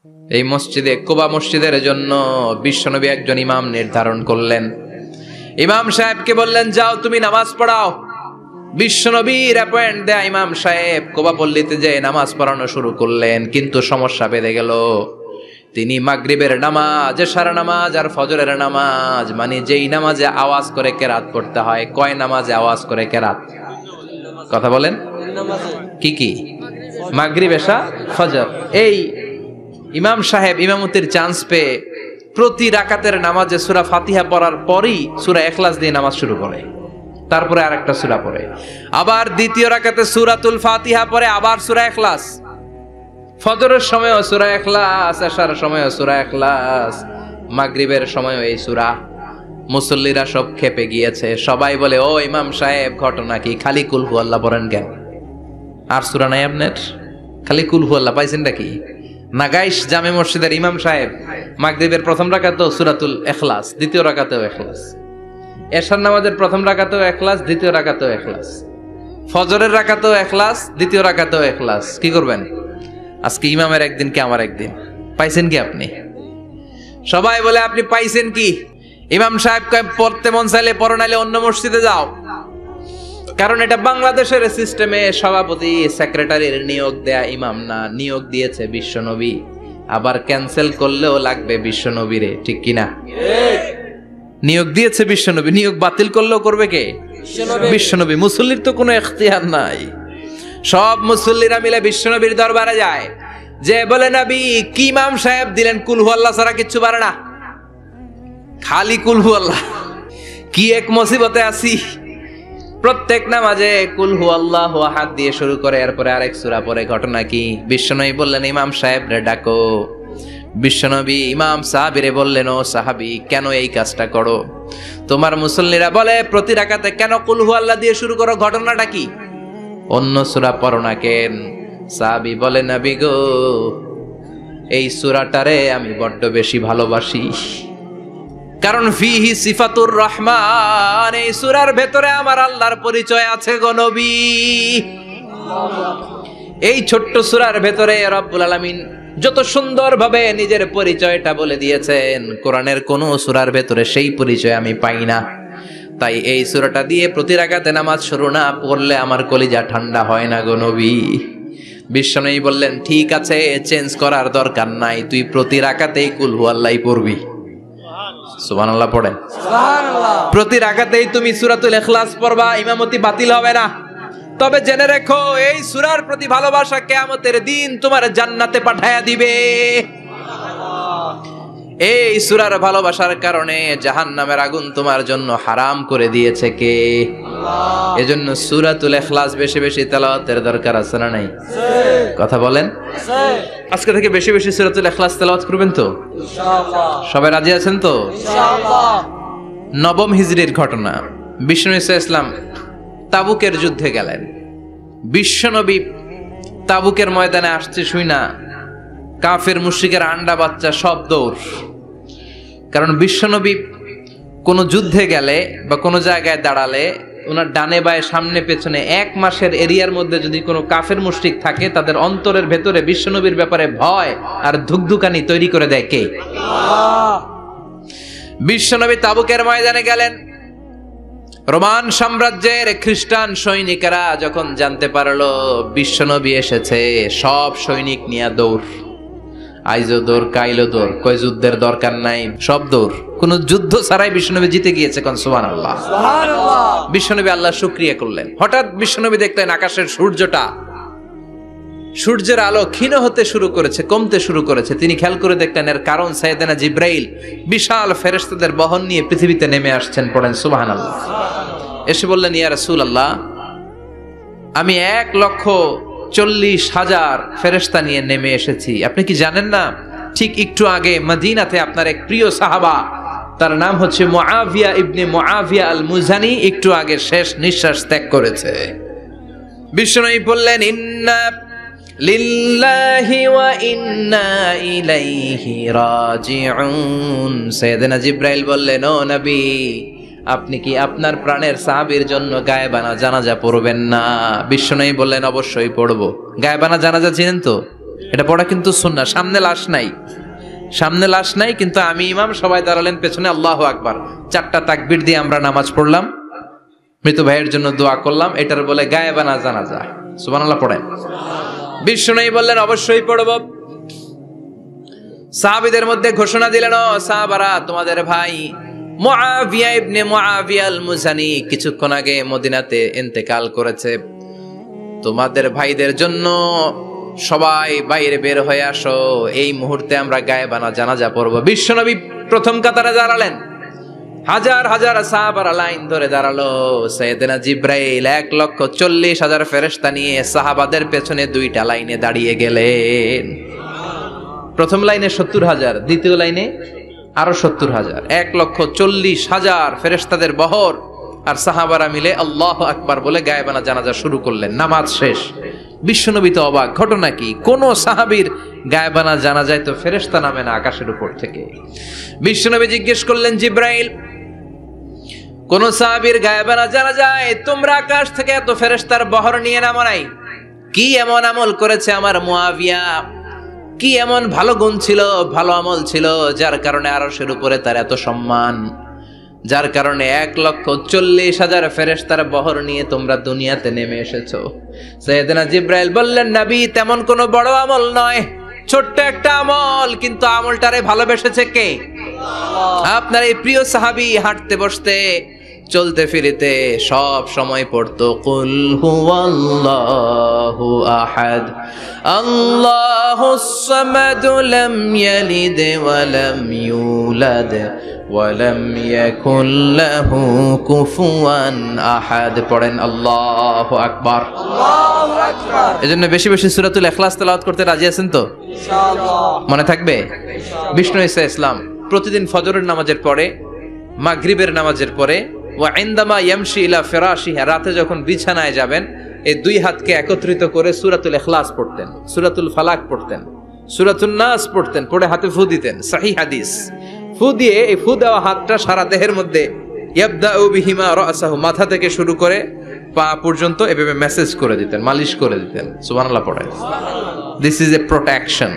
এই মসজিদে কুবা মসজিদের জন্য বিশ্বনবী একজন ইমাম নির্ধারণ করলেন। ইমাম সাহেবকে বললেন, যাও তুমি নামাজ পড়াও। বিশ্বনবীর অ্যাপয়েন্ট দেয়া ইমাম সাহেব কুবা পল্লীতে যে নামাজ পড়ানো শুরু করলেন, কিন্তু সমস্যা বেঁধে গেল। তিনি মাগরিবের নামাজ, এশার নামাজ আর ফজরের নামাজ, মানে যেই নামাজে আওয়াজ করে কেরাত পড়তে হয়, কয় নামাজে আওয়াজ করে কেরাত? কথা বলেন, কি কি? মাগরিব, এশা, ফজর। এই ইমাম সাহেব ইমামতির চান্স পেয়ে প্রতি রাকাতের নামাজে সূরা ফাতিহা পড়ার পরই সূরা ইখলাস দিয়ে নামাজ শুরু করে, তারপরে আরেকটা সূরা পড়ে, আবার দ্বিতীয় রাকাতে সূরাতুল ফাতিহা পড়ে, আবার সূরা ইখলাস। ফজরের সময়ও সূরা ইখলাস, এশার সময়ও সূরা ইখলাস, মাগরিবের সময়ও এই সূরা। মুসল্লিরা সব খেপে গিয়েছে, সবাই বলে, ও ইমাম সাহেব, ঘটনা কি? খালি কুল হু আল্লাহ পড়েন কেন? আর সূরা নাই আপনার? খালি কুল হু আল্লাহ পাইছেন নাকি? নাগাইশ জামে মসজিদের ইমাম সাহেব মাগরিবের প্রথম রাকাতেও সূরাতুল ইখলাস, দ্বিতীয় রাকাতেও ইখলাস, এশার নামাজের প্রথম রাকাতেও ইখলাস, দ্বিতীয় রাকাতেও ইখলাস, ফজরের রাকাতেও ইখলাস, দ্বিতীয় রাকাতেও ইখলাস। কি করবেন? আজকে ইমামের একদিন কি আমার একদিন। পাইছেন কি আপনি? সবাই বলে, আপনি পাইছেন কি? ইমাম সাহেব কয়, পড়তে মন চাইলে পড়ো, নাইলে অন্য মসজিদে যাও। কারণ এটা বাংলাদেশের সিস্টেমে সভাপতি সেক্রেটারির নিয়োগ দেয়া ইমাম না, নিয়োগ দিয়েছে বিশ্বনবী। আবার ক্যান্সেল করলেও লাগবে বিশ্বনবীরে, ঠিক কিনা? নিয়োগ দিয়েছে বিশ্বনবী, নিয়োগ বাতিল করলেও করবে কে? বিশ্বনবী। মুসল্লির তো কোনো এখতিয়ার নাই। সব মুসল্লিরা মিলে বিশ্বনবীর দরবারে যায়, যে বলে, নবী কি ইমাম সাহেব দিলেন, কুল হু আল্লাহ ছাড়া কিচ্ছু পারে না, খালি কুল হু আল্লাহ। কি এক মুসিবতে আছি। প্রত্যেক নামাজে কুল হু আল্লাহু আহাদ দিয়ে শুরু করে, এরপরে আরেক সূরা পড়ে। ঘটনা কি? বিশ্বনবী বললেন, ইমাম সাহেব রে ডাকো। বিশ্বনবী ইমাম সাহাবীরে বললেন, ও সাহাবী, কেন এই কাজটা করো? তোমার মুসল্লিরা বলে প্রতি রাকাতে কেন কুল হু আল্লাহ দিয়ে শুরু করো, ঘটনাটা কি? অন্য সূরা পড়ো না কেন? সাহাবী বলে, নবী গো, এই সূরাটারে আমি বড্ড বেশি ভালোবাসি, কারণ ফিহি সিফাতুর রহমান, এই সূরার ভেতরে আমার আল্লাহর পরিচয় আছে গো নবী। এই ছোট্ট সূরার ভেতরে রব্বুল আলামিন যত সুন্দরভাবে নিজের পরিচয়টা বলে দিয়েছেন, কোরআনের কোন সূরার ভেতরে সেই পরিচয় আমি পাই না। তাই এই সূরাটা দিয়ে প্রতি রাকাতে নামাজ শুরু না পড়লে আমার কলিজা ঠান্ডা হয় না গো নবী। বিশ্বনবী বললেন, ঠিক আছে, চেঞ্জ করার দরকার নাই, তুই প্রতি রাকাতেই কুল হু আল্লাহই পড়বি। সুবহানাল্লাহ পড়েন। সুবহানাল্লাহ। প্রতি রাকাতেই তুমি সূরাতুল ইখলাস পড়বা, ইমামতি বাতিল হবে না। তবে জেনে রেখো, এই সূরার প্রতি ভালোবাসা কিয়ামতের দিন তোমার জান্নাতে পাঠায়া দিবে। এই সূরার ভালোবাসার কারণে জাহান্নামের আগুন তোমার জন্য হারাম করে দিয়েছে কে? আল্লাহ। এজন্য সূরাতুল ইখলাস বেশি বেশি তেলাওয়াতের দরকার আছে না নাই? কথা বলেন। আজকে থেকে বেশি বেশি সূরাতুল ইখলাস তেলাওয়াত করবেন তো ইনশাআল্লাহ? সবাই রাজি আছেন তো ইনশাআল্লাহ? নবম হিজরির ঘটনা। বিশ্বনবী সাল্লাল্লাহু আলাইহি ওয়াসাল্লাম তাবুকের যুদ্ধে গেলেন। বিশ্বনবী তাবুকের ময়দানে আসছে শুইনা কাফের মুশরিকের আন্ডা বাচ্চা সব দৌড়। কারণ বিশ্বনবী কোন যুদ্ধে গেলে বা কোন জায়গায় দাঁড়ালে ওনার ডানে বায়ে সামনে পেছনে 1 মাসের এরিয়ার মধ্যে যদি কোনো কাফের মুশরিক থাকে, তাদের অন্তরের ভেতরে বিশ্বনবীর ব্যাপারে ভয় আর ধুকধুকানি তৈরি করে দেয় কে? আল্লাহ। বিশ্বনবী তাবুকের ময়দানে গেলেন। রোমান সাম্রাজ্যের খ্রিস্টান সৈনিকেরা যখন জানতে পারলো বিশ্বনবী এসেছে, সব সৈনিক নিয়ে দৌড়। আইজো দৌড়, কাইলো দৌড়, কয় যুদ্ধের দরকার নাই, সব দৌড়। কোন যুদ্ধ ছাড়াই বিশ্বনবী জিতে গিয়েছে। কোন সুবহানাল্লাহ। সুবহানাল্লাহ। বিশ্বনবী আল্লাহ শুকরিয়া করলেন। হঠাৎ বিশ্বনবী দেখলেন আকাশের সূর্যের আলো ক্ষীণ হতে শুরু করেছে, কমতে শুরু করেছে। তিনি খেয়াল করে দেখলেন এর কারণ সাইয়েদনা জিব্রাইল বিশাল ফেরেশতাদের বহন নিয়ে পৃথিবীতে নেমে আসছেন। পড়েন সুবহানাল্লাহ। এসে বললেন, ইয়া রাসূলুল্লাহ, আমি 1,40,000 ফেরেশতা নিয়ে নেমে এসেছি। আপনি কি জানেন না, ঠিক একটু আগে মদিনাতে আপনার এক প্রিয় সাহাবা, তার নাম হচ্ছে মুআবিয়া ইবনে মুআবিয়া আল মুজানি, একটু আগে শেষ নিঃশ্বাস ত্যাগ করেছে। বিশ্বনবী বললেন, ইন্না লিল্লাহি ওয়া ইন্না ইলাইহি রাজিউন। সাইয়েদনা জিব্রাইল বললেন, ও নবী, আপনি কি আপনার প্রাণের সাহাবীর জন্য গায়েবানা জানাজা পড়বেন না? বিশ্বনবী বললেন, অবশ্যই পড়ব। গায়েবানা জানাজা চিনেন তো? এটা পড়া কিন্তু সুন্নাহ। সামনে লাশ নাই, সামনে লাশ নাই, কিন্তু আমি ইমাম, সবাই দাঁড়ালেন পেছনে, আল্লাহু আকবার, 4টা তাকবীর দিয়ে আমরা নামাজ পড়লাম, মৃত ভাইয়ের জন্য দোয়া করলাম। এটার বলে গায়েবানা জানাজা। সুবহানাল্লাহ পড়েন। বিষ্ণুনবী বললেন অবশ্যই পড়ব। সাহাবীদের মধ্যে ঘোষণা দিলেন, ও সাহাবারা, তোমাদের ভাই মুআবিয়া ইবনে মুআবিয়া আল মুজানি কিছুক্ষণ আগে মদিনাতে ইন্তেকাল করেছে। তোমাদের ভাইদের জন্য সবাই বাইরে বের হয়ে আসো, এই মুহূর্তে আমরা গায়েবানা জানাজা পড়ব। বিশ্বনবী প্রথম কাতারে দাঁড়ালেন, হাজার হাজার সাহাবারা লাইন ধরে দাঁড়ালো। সাইয়েদনা জিব্রাইল 1,40,000 ফেরেশতা নিয়ে সাহাবাদের পেছনে 2টা লাইনে দাঁড়িয়ে গেলেন। প্রথম লাইনে 70,000, দ্বিতীয় লাইনে আরো 70,000, 1,40,000 ফেরেশতাদের বহর। আর সাহাবারা মিলে আল্লাহু আকবার বলে গায়েবানা জানাজা শুরু করলেন। নামাজ শেষ। বিশ্বনবী তো অবাক, ঘটনা কি? কোন সাহাবীর গায়েবানা জানাজায় তো ফেরেশতা নামে না আকাশের উপর থেকে। বিশ্বনবী জিজ্ঞেস করলেন, জিব্রাইল, কোন সাহাবীর গায়েবানা জানাজায় তোমরা আকাশ থেকে এত ফেরেশতার বহর নিয়ে নামো নাই? কি এমন আমল করেছে আমার মুআবিয়া? কি এমন ভালো গুণ ছিল, ভালো আমল ছিল, যার কারণে আরশের উপরে তার এত সম্মান, যার কারণে 1,40,000 ফেরেশতার বহর নিয়ে তোমরা দুনিয়াতে নেমে এসেছো? সাইয়েদনা জিব্রাইল বললেন, নবী, তেমন কোনো বড় আমল নয়, ছোট্ট একটা আমল, কিন্তু আমলটারে ভালোবেসেছে কে? আপনার এই প্রিয় সাহাবী হাঁটতে বসতে চলতে ফিরিতে সব সময় পড়তো কুল হুয়াল্লাহু আহাদ আল্লাহুস সামাদ লাম ইয়ালিদ ওয়া লাম ইউলাদ ওয়া লাম ইয়াকুল লাহু কুফুয়ান আহাদ। পড়েন আল্লাহু আকবার। আল্লাহু আকবার। এজন্য বেশি বেশি সূরাতুল ইখলাস তেলাওয়াত করতে রাজি আছেন তো? ইনশাআল্লাহ। মনে থাকবে? বিষ্ণু ঈসা ইসলাম প্রতিদিন ফজরের নামাজের পরে, মাগরিবের নামাজের পরে, ওয়া ইনদামা ইয়ামশি ইলা ফিরাশিহি, রাতে যখন বিছানায় যাবেন, এই 2 হাতকে একত্রিত করে সূরাতুল ইখলাস পড়তেন, সূরাতুল ফালাক পড়তেন, সূরাতুন নাস পড়তেন, পড়ে হাতে ফু দিতেন। সহিহ হাদিস। ফু দিয়ে এই ফু দেওয়া হাতটা সারা দেহের মধ্যে ইয়াবদাউ বিহিমা রাসাহু, মাথা থেকে শুরু করে পা পর্যন্ত এভাবে মেসেজ করে দিতেন, মালিশ করে দিতেন। সুবহানাল্লাহ পড়েন। This is a protection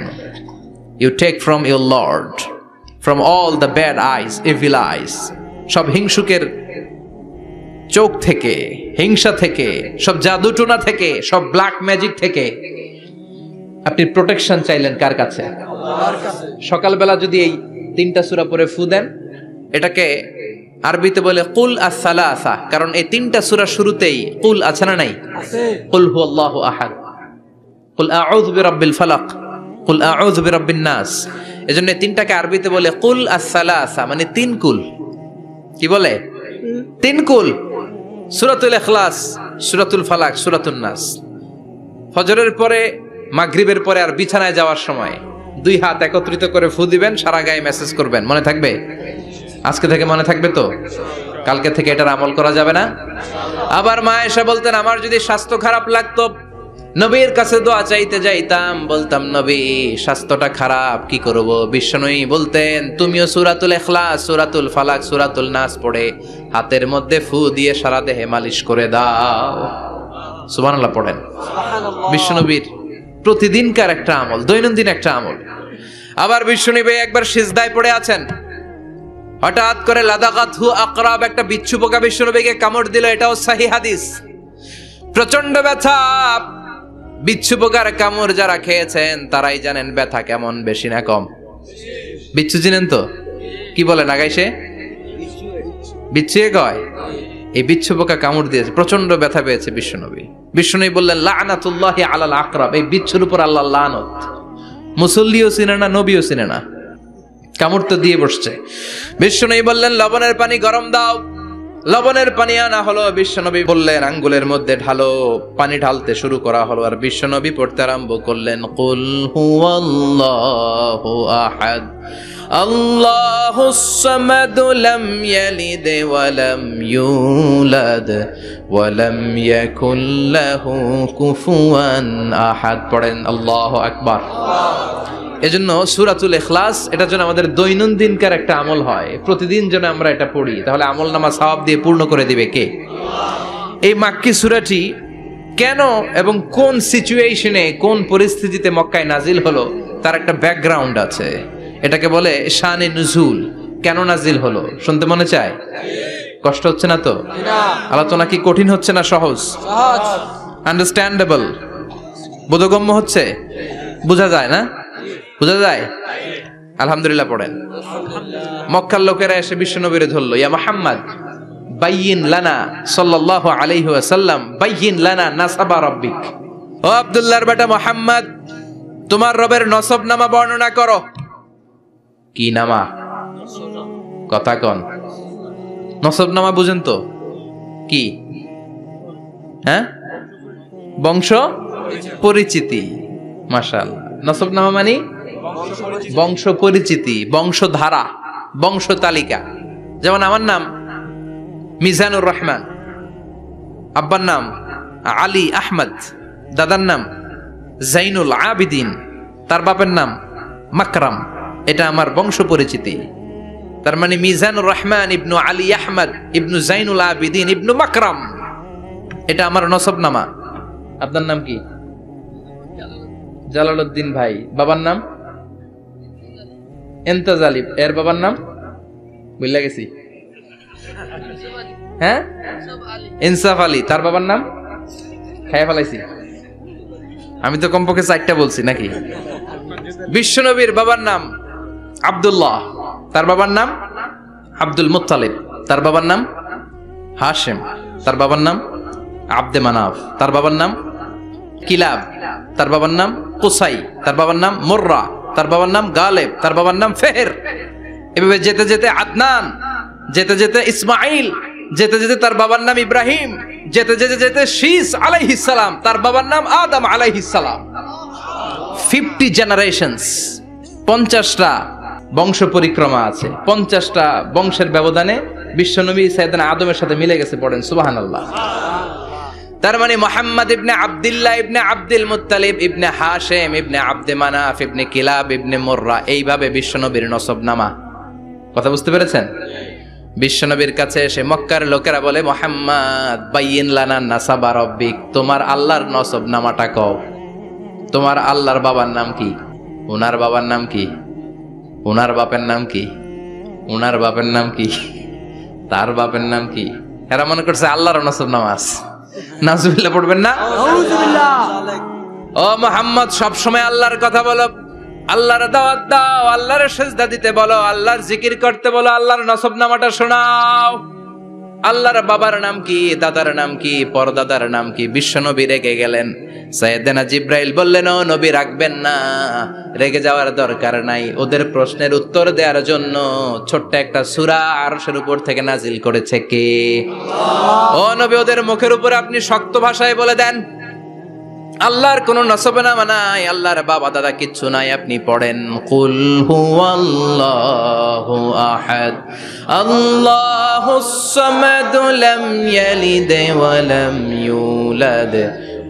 you take from your lord, from all the bad eyes, evil eyes, সব হিংসুকের চোখ থেকে, হিংসা থেকে, সব জাদুটোনা থেকে, সব ব্ল্যাক ম্যাজিক থেকে আপনি প্রোটেকশন চাইলেন কার কাছে? আল্লাহর কাছে। সকালবেলা যদি এই 3টা সূরা পড়ে ফু দেন, এটাকে আরবিতে বলে কুল আস-সালাসা, কারণ এই 3টা সূরা শুরুতেই কুল আছে না নাই? আছে। কুল হুয়াল্লাহু আহাদ, কুল আউযু বিরাব্বিল ফালাক, কুল আউযু বিরাব্বিন নাস। এজন্য 3টাকে আরবিতে বলে কুল আস-সালাসা, মানে 3 কুল। কি বলে? 3 কুল। সূরাতুল ইখলাস, সূরাতুল ফালাক, সূরাতুন নাস। ফজরের পরে, মাগরিবের পরে আর বিছানায় যাওয়ার সময় 2 হাত একত্রিত করে ফু দিবেন, সারা গায়ে মেসেজ করবেন। মনে থাকবে? আজকে থেকে মনে থাকবে তো? কালকে থেকে এটার আমল করা যাবে না? আবার মা এসে বলতেন, আমার যদি স্বাস্থ্য খারাপ লাগতো, নবীর কাছে দোয়া চাইতে যাইতাম, বলতাম, নবী স্বাস্থ্যটা খারাপ, কি করব? বিশ্বনবী বলতেন, তুমিও সূরাতুল ইখলাস, সূরাতুল ফালাক, সূরাতুল নাস পড়ে হাতের মধ্যে ফু দিয়ে সারা দেহে মালিশ করে দাও। সুবহানাল্লাহ পড়েন। সুবহানাল্লাহ। বিশ্বনবীর প্রতিদিনকার একটা আমল, দৈনন্দিন একটা আমল। আবার বিশ্বনবী একবার সিজদায় পড়ে আছেন, হঠাৎ করে লাদাগাতহু আকরাব, একটা বিচ্ছু পোকা বিশ্বনবীকে কামড় দিল। এটাও সহিহ হাদিস। প্রচন্ড ব্যথা। বিচ্ছু পোকার কামড় যারা খেয়েছেন তারাই জানেন ব্যথা কেমন, বেশি না কম? বিচ্ছু চিনেন তো? কি বলেন আগাইছে? বিচ্ছু কয়। এই বিচ্ছু পোকা কামড় দিয়েছে, প্রচন্ড ব্যথা পেয়েছে বিশ্বনবী। বিশ্বনবী বললেন, লা'নাতুল্লাহি আলাল আকরাব, এই বিচ্ছুর উপর আল্লাহর লানত। মুসল্লিও চিনে না, নবীও চিনে না, কামড় তো দিয়ে বসছে। বিশ্বনবী বললেন, লবণের পানি গরম দাও। লবণের পানি আনা হলো। বিশ্বনবী বললেন, আঙ্গুলের মধ্যে ঢালো। পানি ঢালতে শুরু করা হলো, আর বিশ্বনবী পড়তে আরম্ভ করলেন, কুল হুয়াল্লাহু আহাদ আল্লাহুস সামাদ লাম ইয়ালিদ ওয়া লাম ইউলাদ ওয়া লাম ইয়াকুল লাহু কুফুয়ান আহাদ। পড়েন আল্লাহু আকবার। এজন্য সূরাতুল ইখলাস এটার জন্য আমাদের দৈনন্দিনকার একটা আমল হয়, প্রতিদিন যেন আমরা এটা পড়ি, তাহলে আমল নামা সওয়াব দিয়ে পূর্ণ করে দিবে কে? এই মাক্কি সূরাটি কেন এবং কোন সিচুয়েশনে কোন পরিস্থিতিতে মক্কায় নাজিল হলো তার একটা ব্যাকগ্রাউন্ড আছে। এটাকে বলে শানে নুজুল। কেন নাজিল হলো শুনতে মনে চায়? কষ্ট হচ্ছে না তো? আলোচনা কি কঠিন হচ্ছে না সহজ? আন্ডারস্ট্যান্ডেবল, বোধগম্য হচ্ছে? বোঝা যায় না? বোঝা যায়? আলহামদুলিল্লাহ পড়েন। মক্কার লোকেরা এসে বিশ্বনবীরে ধরলো, ইয়া মুহাম্মদ বাইয়িন লানা সাল্লাল্লাহু আলাইহি ওয়াসাল্লাম বাইয়িন লানা নাসাবা রাব্বিক। ও আব্দুল্লাহর বেটা মুহাম্মদ, তোমার রবের নসবনামা বর্ণনা করো। কি নামা? কথা কন। নসবনামা বুঝেন তো কি? হ্যাঁ, বংশ পরিচিতি। মাশাআল্লাহ। নসবনামা মানে বংশ পরিচিতি, বংশধারা, বংশ তালিকা। যেমন আমার নাম মিজানুর রহমান, আব্বার নাম আলী আহমদ, দাদার নাম জাইনুল আবিদিন, তার বাপের নাম মাকরাম। এটা আমার বংশ পরিচিতি। তার মানে মিজানুর রহমান ইবনু আলী আহমদ ইবনু জাইনুল আবিদিন ইবনু মাকরাম, এটা আমার নসবনামা। আপনার নাম কি? জালালউদ্দিন ভাই। বাবার নাম এন্তাজ আলী, এর বাবার নাম বুঝলা গেছি। হ্যাঁ, ইনসাফ আলী, তার বাবার নাম খাইয়া ফেলাইছি। আমি তো কমপক্ষে 4টা বলছি নাকি? বিশ্বনবীর বাবার নাম আব্দুল্লাহ, তার বাবার নাম আব্দুল মুত্তালিব, তার বাবার নাম হাশেম, তার বাবার নাম আব্দে মানাফ, তার বাবার নাম কিলাব, তার বাবার নাম কুসাই, তার বাবার নাম মুররা, তার বাবার নাম গালেব, তার বাবার নাম ফেহের। এভাবে যেতে যেতে আদনান, যেতে যেতে ইসমাইল, যেতে যেতে তার বাবার নাম ইব্রাহিম, যেতে যেতে যেতে শীস আলাইহিস সালাম, তার বাবার নাম আদম আলাইহিস সালাম। 50 জেনারেশনস, 50টা বংশ পরিক্রমা আছে। 50টা বংশের ব্যবধানে বিশ্বনবী সাইয়েদনা আদমের সাথে মিলে গেছে। পড়েন সুবহানাল্লাহ। তার মানে মুহাম্মদ ইবনে আব্দুল্লাহ ইবনে আব্দুল মুত্তালিব ইবনে হাশেম ইবনে আব্দে মানাফ ইবনে কিলাব ইবনে মুররা, এইভাবে বিশ্বনবীর নসবনামা। কথা বুঝতে পেরেছেন? বিশ্বনবীর কাছে এসে মক্কার লোকেরা বলে, মুহাম্মদ বাইয়িন লানা নাসাবা রাব্বিক, তোমার আল্লাহর নসবনামাটা কও। তোমার আল্লাহর বাবার নাম কি? ওনার বাবার নাম কি? ওনার বাপের নাম কি? ওনার বাপের নাম কি? তার বাপের নাম কি? এরা মনে করছে আল্লাহর নসবনামা আছে। নাউজুবিল্লাহ পড়বেন না? ও মুহাম্মদ, সব সময় আল্লাহর কথা বলো, আল্লাহর দাওয়াত দাও, আল্লাহর সিজদা দিতে বলো, আল্লাহর জিকির করতে বলো, আল্লাহর নসবনামাটা শোনাও। আল্লাহর বাবার নাম কি? দাদার নাম কি? পরদাদার নাম কি? বিশ্বনবী রেগে গেলেন। সাইয়েদনা জিব্রাইল বললেন, ও নবী রাখবেন না, রেগে যাওয়ার দরকার নাই। ওদের প্রশ্নের উত্তর দেওয়ার জন্য ছোট্ট একটা সূরা আরশের উপর থেকে নাজিল করেছে কে? আল্লাহ। ও নবী, ওদের মুখের উপর আপনি শক্ত ভাষায় বলে দেন, আল্লাহর কোন নসবনামা নাই, আল্লাহর বাবা দাদা কিচ্ছু নাই। আপনি পড়েন, কুল হুয়াল্লাহু আহাদ আল্লাহুস সামাদ লাম ইয়ালিদ ওয়া লাম ইউলাদ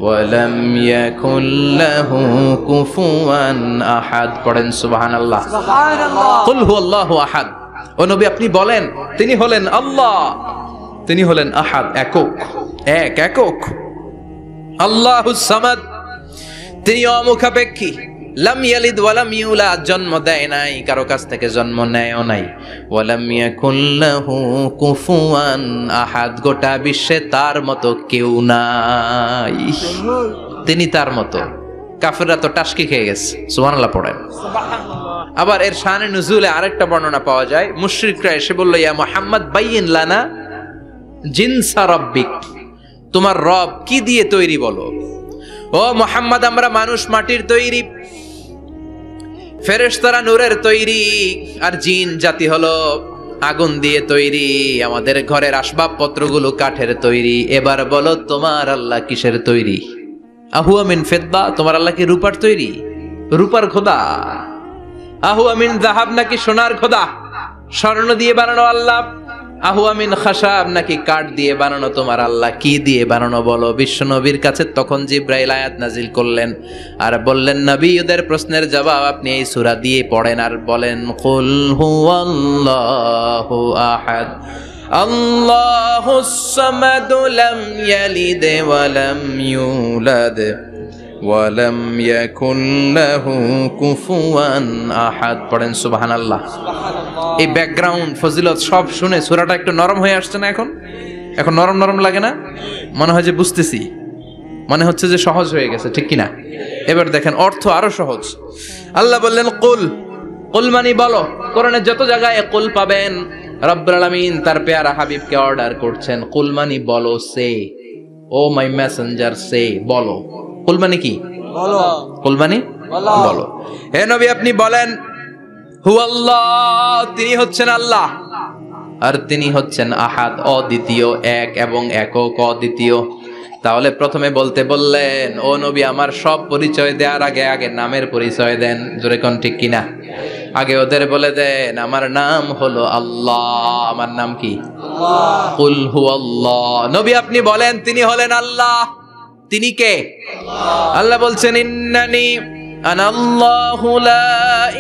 ওয়া লাম ইয়াকুল লাহু কুফুয়ান আহাদ। পড়েন সুবহানাল্লাহ। সুবহানাল্লাহ। কুল হুয়াল্লাহু আহাদ। ও নবী আপনি বলেন, তিনি হলেন আল্লাহ, তিনি হলেন আহাদ, একক, এক একক। আল্লাহুস সামাদ, তিনি অমুখাপেক্ষী। লাম ইয়ালিদ ওয়া লাম ইউলাদ, জন্ম দেয় নাই, কারো কাছ থেকে জন্ম নেয়ও নাই। ওয়া লাম ইয়াকুল লাহু কুফুয়ান আহাদ, গোটা বিশ্বে তার মতো কেউ নাই, তিনি তার মতো। কাফেররা তো টাসকি খেয়ে গেছে। সুবহানাল্লাহ পড়েন। সুবহানাল্লাহ। আবার এর শানে নুজুলে আরেকটা বর্ণনা পাওয়া যায়। মুশরিকরা এসে বলল, ইয়া মুহাম্মদ বাইয়িন লানা জিনসা রাব্বিক, তোমার রব কি দিয়ে তৈরি বলো। ও মুহাম্মদ, আমরা মানুষ মাটির তৈরি, ফেরেশতারা নূরের তৈরি, আর জিন জাতি হলো আগুন দিয়ে তৈরি, আমাদের ঘরের আসবাবপত্রগুলো কাঠের তৈরি। এবার বলো তোমার আল্লাহ কিসের তৈরি? আহুয়া মিন ফিদ্দা, তোমার আল্লাহ কি রূপার তৈরি? রূপার খোদা? আহুয়া মিন যাহাব, নাকি সোনার খোদা, স্বর্ণ দিয়ে বানানো আল্লাহ? আহুয়া মিন খাশাব, নাকি কাঠ দিয়ে বানানো তোমার আল্লাহ? কি দিয়ে বানানো বলো। বিশ্বনবীর কাছে তখন জিব্রাইল আয়াত নাজিল করলেন আর বললেন, নবী ওদের প্রশ্নের জবাব আপনি এই সূরা দিয়ে পড়েন আর বলেন, কুল হুয়াল্লাহু আহাদ আল্লাহুস সামাদ লাম ইয়ালিদ ওয়া লাম ইউলাদ ওয়া লাম ইয়াকুল লাহু কুফুয়ান আহাদ। পড়েন সুবহানাল্লাহ। এই ব্যাকগ্রাউন্ড ফজিলত সব শুনে সূরাটা একটু নরম হয়ে আসছে না? এখন নরম নরম লাগে না? মনে হয় যে বুঝতেছি, মনে হচ্ছে যে সহজ হয়ে গেছে, ঠিক কিনা? এবার দেখেন অর্থ আরো সহজ। আল্লাহ বললেন কুল, কুল মানে বলো। কোরআনের যত জায়গায় কুল পাবেন, রব্বুল আলামিন তার পেয়ারা হাবিবকে অর্ডার করছেন কুল মানে বলো, সে ও মাই মেসেঞ্জার, সে বলো। কুল মানে কি? বলো। কুল মানে বলো। হে নবী আপনি বলেন হু আল্লাহ, তিনি হচ্ছেন আল্লাহ, আর তিনি হচ্ছেন আহাদ, অদ্বিতীয়, এক এবং একক, অদ্বিতীয়। তাহলে প্রথমে বলতে বললেন ও নবী আমার সব পরিচয় দেওয়ার আগে আগে নামের পরিচয় দেন। জোরে কোন ঠিক কিনা? আগে ওদের বলে দেন আমার নাম হলো আল্লাহ। আমার নাম কি? আল্লাহ। কুল হু আল্লাহ, নবী আপনি বলেন তিনি হলেন আল্লাহ। তিনি কে? আল্লাহ বলছেন ইন্নানি আনাল্লাহু লা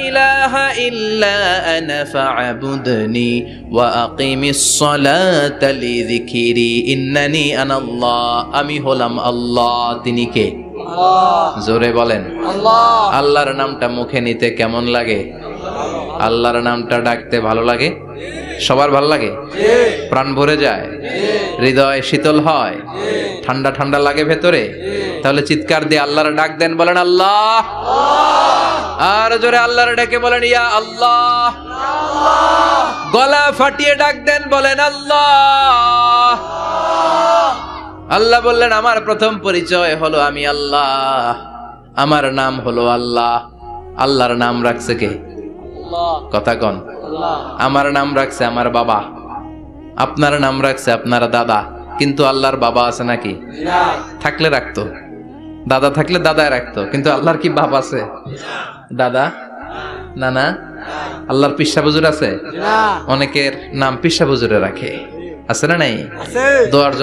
ইলাহা ইল্লা আনা ফা'বুদনি ওয়া আকিমিস সালাতা লিযিকরি। ইন্নানি আনাল্লাহ, আমি হলাম আল্লাহ। তিনি কে? আল্লাহ। জোরে বলেন আল্লাহ। আল্লাহর নামটা মুখে নিতে কেমন লাগে? আল্লাহর নামটা ডাকতে ভালো লাগে? সবার ভালো লাগে? প্রাণ ভরে যায়, হৃদয় শীতল হয়, ঠান্ডা ঠান্ডা লাগে ভেতরে। তাহলে চিৎকার দিয়ে আল্লাহর ডাক দেন, বলেন আল্লাহ। আর জোরে আল্লাহর ডাকে বলেন ইয়া আল্লাহ। গলা ফাটিয়ে ডাক দেন, বলেন আল্লাহ। আল্লাহ বললেন আমার প্রথম পরিচয় হলো আমি আল্লাহ, আমার নাম হলো আল্লাহ। আল্লাহর নাম রাখছে কে? কথা কন। আমার নাম রাখছে আমার বাবা, আপনার নাম রাখছে আপনার দাদা। কিন্তু আল্লাহর বাবা আছে নাকি? থাকলে রাখতো, দাদা থাকলে দাদায় রাখতো। কিন্তু আল্লাহর কি বাপ আছে? দাদা না না। আল্লাহর পিসা বুজুর আছে? অনেকের নাম পিসা বুজুরে রাখে, আছে না নাই? দোয়ার জন্য